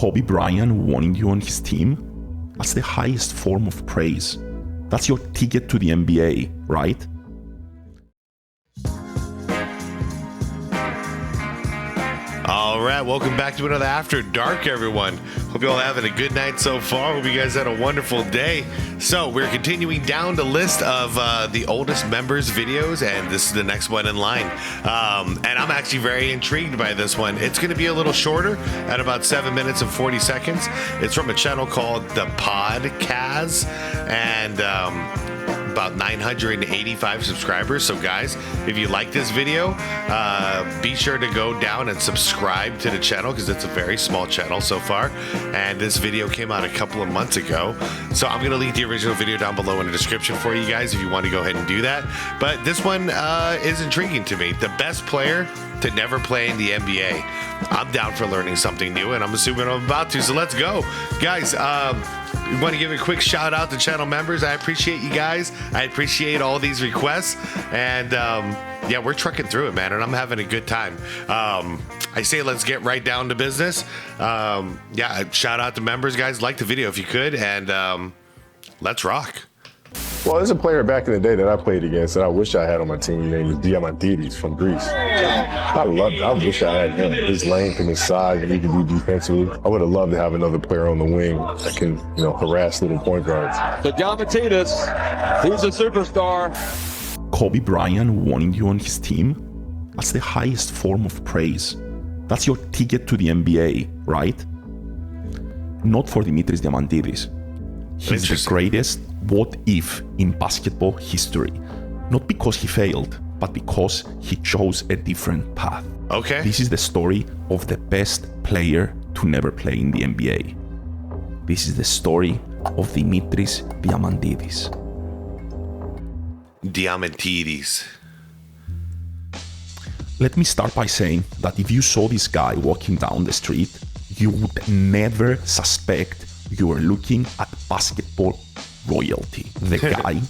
Kobe Bryant wanting you on his team? That's the highest form of praise. That's your ticket to the NBA, right? All right, welcome back to another After Dark, everyone. Hope you all having a good night so far. Hope you guys had a wonderful day. So we're continuing down the list of the oldest members videos, and this is the next one in line. And I'm actually very intrigued by this one. It's going to be a little shorter at about 7 minutes and 40 seconds. It's from a channel called The Podcast, and about 985 subscribers. So guys, if you like this video, be sure to go down and subscribe to the channel, because it's a very small channel so far, and this video came out a couple of months ago. So I'm gonna link the original video down below in the description for you guys if you want to go ahead and do that. But this one is intriguing to me. The best player to never play in the NBA. I'm down for learning something new, and I'm assuming I'm about to, so let's go. Guys, we want to give a quick shout out to channel members. I appreciate you guys. I appreciate all these requests, and yeah, we're trucking through it, man, and I'm having a good time. I say let's get right down to business. Yeah, shout out to members, guys. Like the video if you could, and let's rock. Well, there's a player back in the day that I played against that I wish I had on my team named Diamantidis from Greece. I wish I had him. His length and his size, and he can do defensively. I would have loved to have another player on the wing that can, harass little point guards. So Diamantidis, he's a superstar. Kobe Bryant wanting you on his team? That's the highest form of praise. That's your ticket to the NBA, right? Not for Dimitris Diamantidis. He's the greatest what if in basketball history. Not because he failed, but because he chose a different path. Okay. This is the story of the best player to never play in the NBA. This is the story of Dimitris Diamantidis. Diamantidis. Let me start by saying that if you saw this guy walking down the street, you would never suspect you were looking at basketball royalty. The guy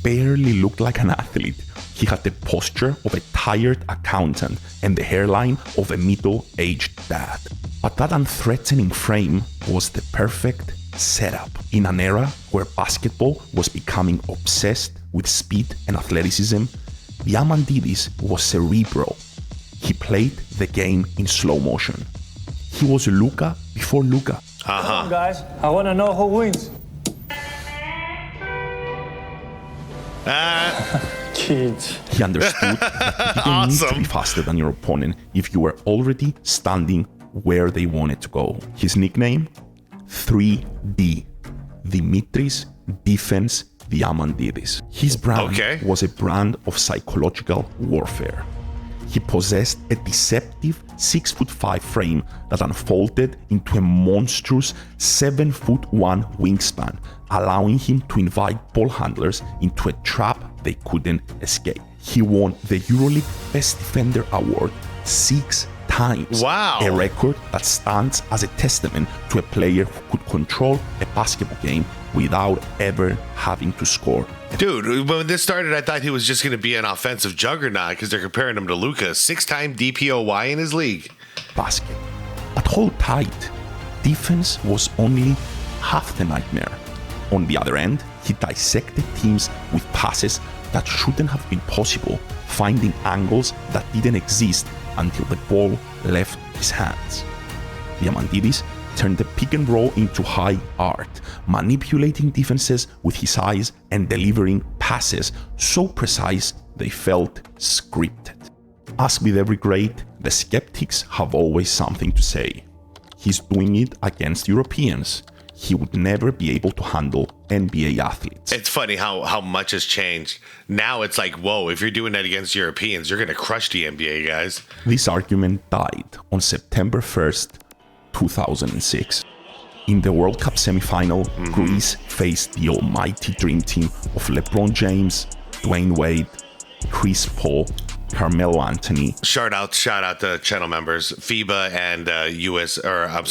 barely looked like an athlete. He had the posture of a tired accountant and the hairline of a middle-aged dad. But that unthreatening frame was the perfect setup in an era where basketball was becoming obsessed with speed and athleticism. Diamantidis was cerebral. He played the game in slow motion. He was Luka before Luka. Come on, guys. I want to know who wins. Kids. He understood that you didn't need to be faster than your opponent if you were already standing where they wanted to go. His nickname? 3D. Dimitris Defense Diamantidis. His brand was a brand of psychological warfare. He possessed a deceptive 6'5" frame that unfolded into a monstrous 7'1" wingspan, allowing him to invite ball handlers into a trap they couldn't escape. He won the EuroLeague Best Defender award 6 times. Wow. A record that stands as a testament to a player who could control a basketball game without ever having to score. Dude, when this started, I thought he was just going to be an offensive juggernaut because they're comparing him to Luka, 6-time DPOY in his league. Basket. But hold tight. Defense was only half the nightmare. On the other end, he dissected teams with passes that shouldn't have been possible, finding angles that didn't exist until the ball left his hands. Diamantidis turned the pick and roll into high art, manipulating defenses with his eyes and delivering passes so precise they felt scripted. As with every great, the skeptics have always something to say. He's doing it against Europeans. He would never be able to handle NBA athletes. It's funny how much has changed. Now it's like, whoa, if you're doing that against Europeans, you're going to crush the NBA guys. This argument died on September 1st, 2006. In the World Cup semi-final, Greece faced the almighty dream team of LeBron James, Dwayne Wade, Chris Paul, Carmelo Anthony. Shout out to channel members, FIBA and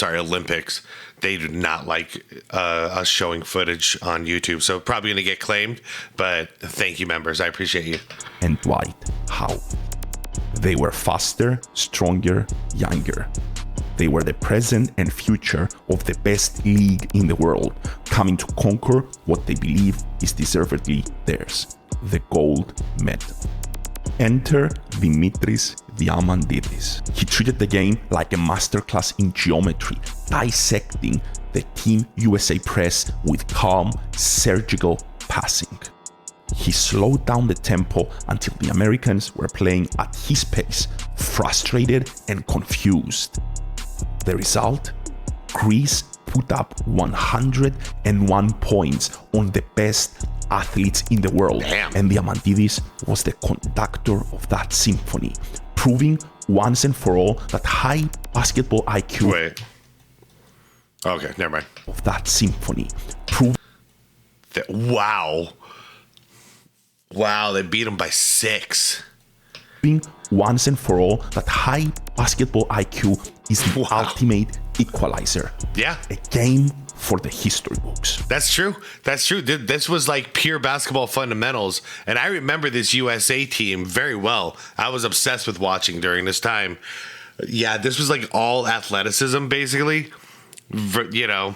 Olympics. They do not like us showing footage on YouTube, so probably going to get claimed, but thank you, members. I appreciate you. And Dwight Howard. They were faster, stronger, younger. They were the present and future of the best league in the world, coming to conquer what they believe is deservedly theirs, the gold medal. Enter Dimitris Diamandidis. He treated the game like a masterclass in geometry, dissecting the Team USA press with calm, surgical passing. He slowed down the tempo until the Americans were playing at his pace, frustrated and confused. The result? Greece put up 101 points on the best athletes in the world. Damn. And Diamandidis was the conductor of that symphony, proving once and for all that high basketball IQ Wait. Okay, never mind. of that symphony, proving Wow. Wow, they beat him by 6. once and for all that high basketball IQ is the ultimate equalizer. Yeah. A game for the history books. That's true. That's true. This was like pure basketball fundamentals. And I remember this USA team very well. I was obsessed with watching during this time. Yeah, this was like all athleticism, basically. You know,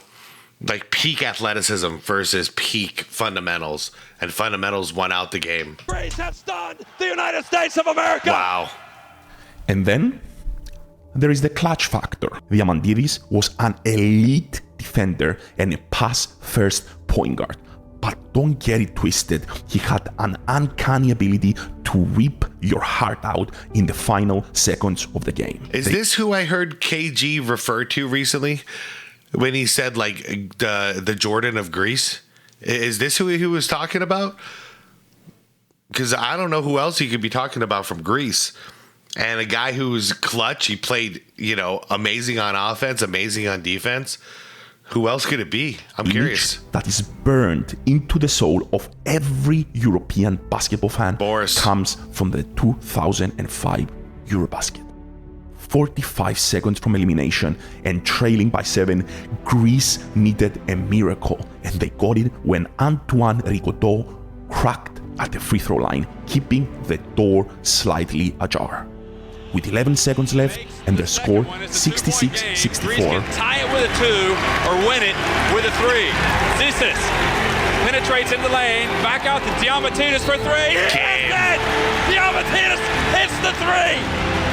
like peak athleticism versus peak fundamentals. And fundamentals won out the game. Greece have stunned the United States of America. Wow. And then there is the clutch factor. Diamandidis was an elite defender and a pass-first point guard. But don't get it twisted, he had an uncanny ability to rip your heart out in the final seconds of the game. Is this who I heard KG refer to recently when he said like the Jordan of Greece? Is this who he was talking about? Because I don't know who else he could be talking about from Greece. And a guy who's clutch, he played, you know, amazing on offense, amazing on defense. Who else could it be? I'm curious. That is burned into the soul of every European basketball fan Boris. comes from the 2005 Eurobasket. 45 seconds from elimination and trailing by 7, Greece needed a miracle, and they got it when Antoine Rigaudot cracked at the free throw line, keeping the door slightly ajar. With 11 seconds left and their score 66-64. Tie it with a 2 or win it with a 3. Zisis penetrates in the lane, back out to Diamandidis for 3. Diamandidis hits the 3.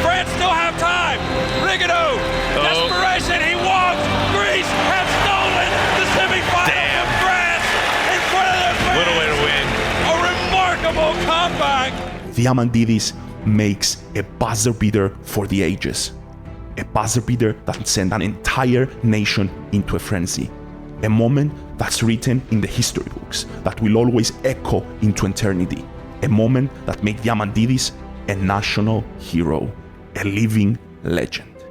France still have time. Rigaudot, desperation, he walks. Greece has stolen the semifinal from France in front of their fans. What a way to win. A remarkable comeback. Diamandidis makes a buzzer beater for the ages. A buzzer beater that sent an entire nation into a frenzy. A moment that's written in the history books, that will always echo into eternity. A moment that made Diamandidis a national hero, a living legend.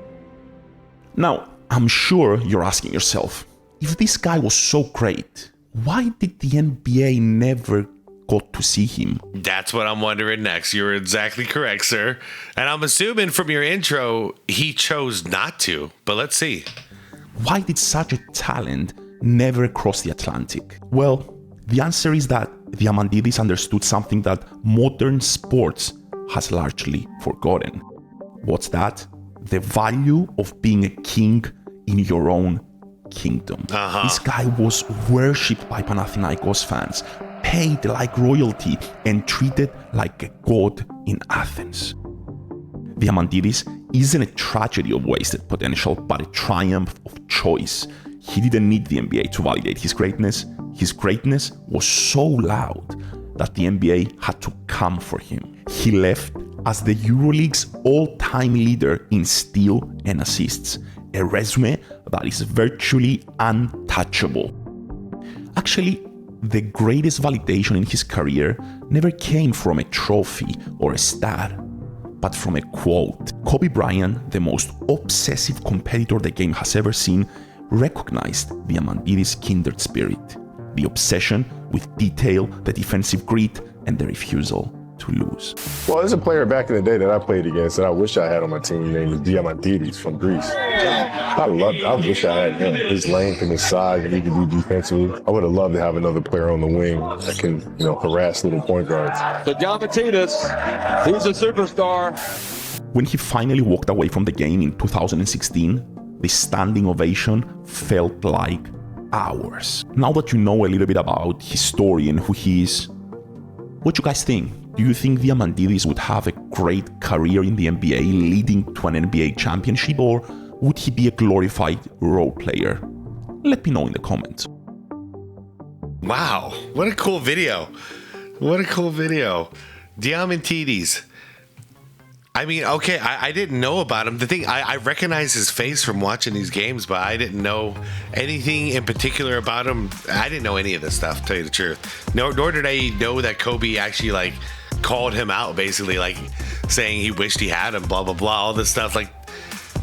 Now, I'm sure you're asking yourself, if this guy was so great, why did the NBA never got to see him? That's what I'm wondering next. You're exactly correct, sir. And I'm assuming from your intro, he chose not to. But let's see. Why did such a talent never cross the Atlantic? Well, the answer is that Diamandidis understood something that modern sports has largely forgotten. What's that? The value of being a king in your own kingdom. This guy was worshipped by Panathinaikos fans, paid like royalty, and treated like a god in Athens. Diamandidis isn't a tragedy of wasted potential, but a triumph of choice. He didn't need the NBA to validate his greatness. His greatness was so loud that the NBA had to come for him. He left as the EuroLeague's all-time leader in steal and assists, a resume that is virtually untouchable. Actually, the greatest validation in his career never came from a trophy or a stat, but from a quote. Kobe Bryant, the most obsessive competitor the game has ever seen, recognized Diamandidis' kindred spirit, the obsession with detail, the defensive grit, and the refusal to lose. Well, there's a player back in the day that I played against that I wish I had on my team named Diamandidis from Greece. I wish I had him. His length and his size, and he can do defensively. I would have loved to have another player on the wing that can, harass little point guards. But Diamandidis, he's a superstar. When he finally walked away from the game in 2016, the standing ovation felt like hours. Now that you know a little bit about his story and who he is, what you guys think? Do you think Diamantidis would have a great career in the NBA, leading to an NBA championship, or would he be a glorified role player? Let me know in the comments. Wow, what a cool video. What a cool video. Diamantidis. I mean, okay, I didn't know about him. The thing, I recognize his face from watching these games, but I didn't know anything in particular about him. I didn't know any of this stuff, to tell you the truth. Nor did I know that Kobe actually, like, called him out, basically, like, saying he wished he had him, blah, blah, blah, all this stuff. Like,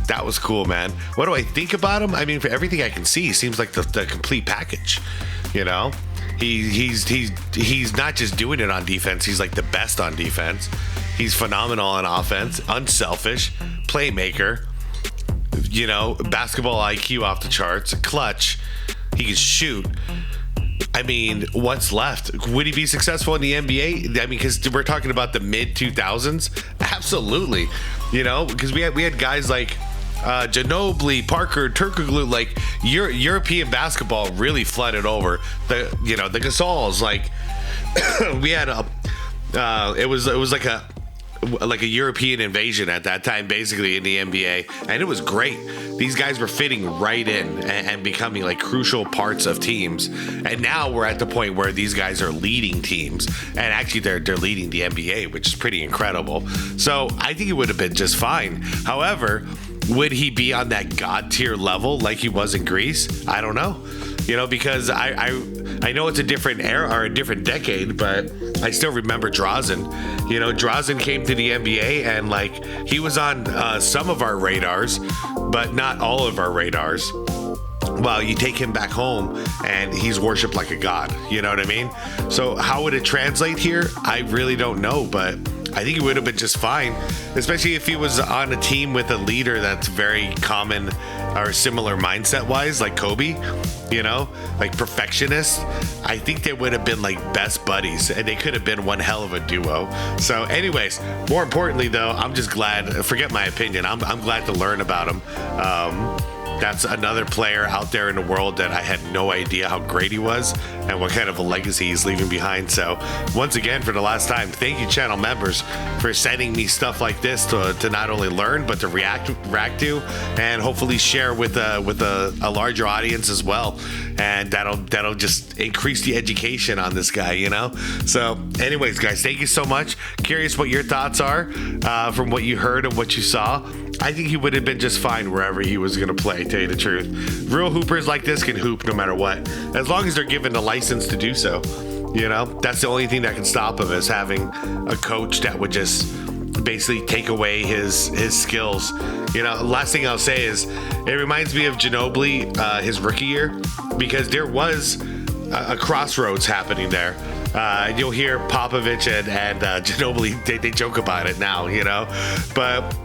that was cool, man. What do I think about him? I mean, for everything I can see, he seems like the complete package, you know? He's not just doing it on defense, he's like the best on defense. He's phenomenal on offense, unselfish, playmaker, you know, basketball IQ off the charts, clutch. He can shoot. I mean, what's left? Would he be successful in the NBA? I mean, because we're talking about the mid 2000s. Absolutely, you know, because we had guys like Ginobili, Parker, Turkoglu, like European basketball really flooded over the Gasols. Like we had it was like a European invasion at that time, basically, in the NBA, and it was great. These guys were fitting right in and becoming like crucial parts of teams. And now we're at the point where these guys are leading teams, and actually they're leading the NBA, which is pretty incredible. So I think it would have been just fine. However, would he be on that god tier level like he was in Greece? I don't know. You know, because I know it's a different era or a different decade, but I still remember Drazen. You know, Drazen came to the NBA and like he was on some of our radars, but not all of our radars. Well, you take him back home and he's worshipped like a god. You know what I mean? So how would it translate here? I really don't know, but I think it would have been just fine, especially if he was on a team with a leader that's very common or similar mindset wise, like Kobe, you know, like perfectionist. I think they would have been like best buddies, and they could have been one hell of a duo. So anyways, more importantly though, I'm just glad, forget my opinion, I'm glad to learn about him. That's another player out there in the world that I had no idea how great he was and what kind of a legacy he's leaving behind. So once again, for the last time, thank you, channel members, for sending me stuff like this to not only learn but to react to, and hopefully share with a larger audience as well. And that'll just increase the education on this guy, you know. So anyways, guys, thank you so much. Curious what your thoughts are from what you heard and what you saw. I think he would have been just fine wherever he was going to play, tell you the truth. Real hoopers like this can hoop no matter what, as long as they're given the license to do so. You know, that's the only thing that can stop him, is having a coach that would just basically take away his skills. You know, last thing I'll say is it reminds me of Ginobili, his rookie year, because there was a crossroads happening there. You'll hear Popovich and Ginobili, they joke about it now, you know, but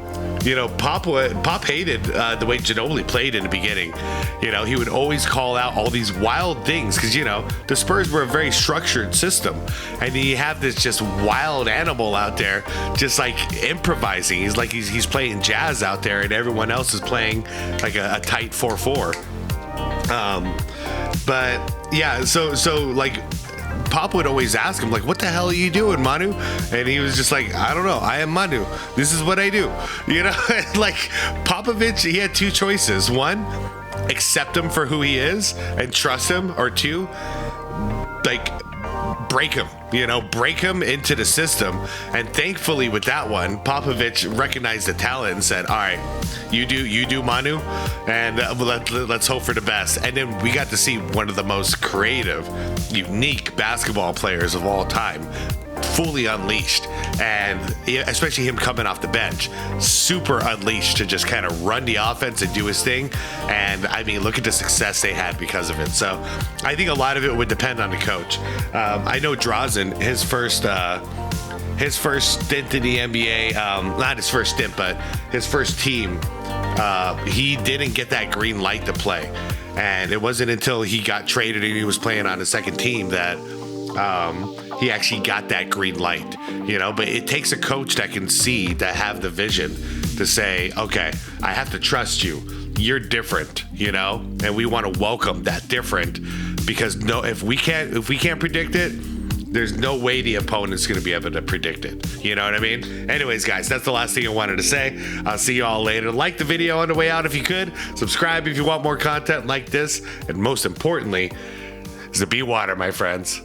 you know, Pop hated the way Ginobili played in the beginning. You know, he would always call out all these wild things because, you know, the Spurs were a very structured system, and you have this just wild animal out there just like improvising. He's like he's playing jazz out there, and everyone else is playing like a tight 4-4. But yeah, so like Pop would always ask him, like, what the hell are you doing, Manu? And he was just like, I don't know. I am Manu. This is what I do. You know, like Popovich, he had two choices. One, accept him for who he is and trust him. Or two, like, break him, you know, break him into the system. And thankfully with that one, Popovich recognized the talent and said, all right, you do Manu, and let's hope for the best. And then we got to see one of the most creative, unique basketball players of all time fully unleashed, and especially him coming off the bench, super unleashed to just kind of run the offense and do his thing. And I mean, look at the success they had because of it. So I think a lot of it would depend on the coach. I know Drazen, his first stint in the NBA, not his first stint, but his first team, he didn't get that green light to play. And it wasn't until he got traded and he was playing on the second team that he actually got that green light, you know. But it takes a coach that can see, that have the vision to say, okay, I have to trust you you're different, you know, and we want to welcome that different, because if we can't predict it, there's no way the opponent's going to be able to predict it. You know what I mean? Anyways, guys, that's the last thing I wanted to say. I'll see you all later. Like the video on the way out if you could. Subscribe if you want more content like this. And most importantly, is to be water, my friends.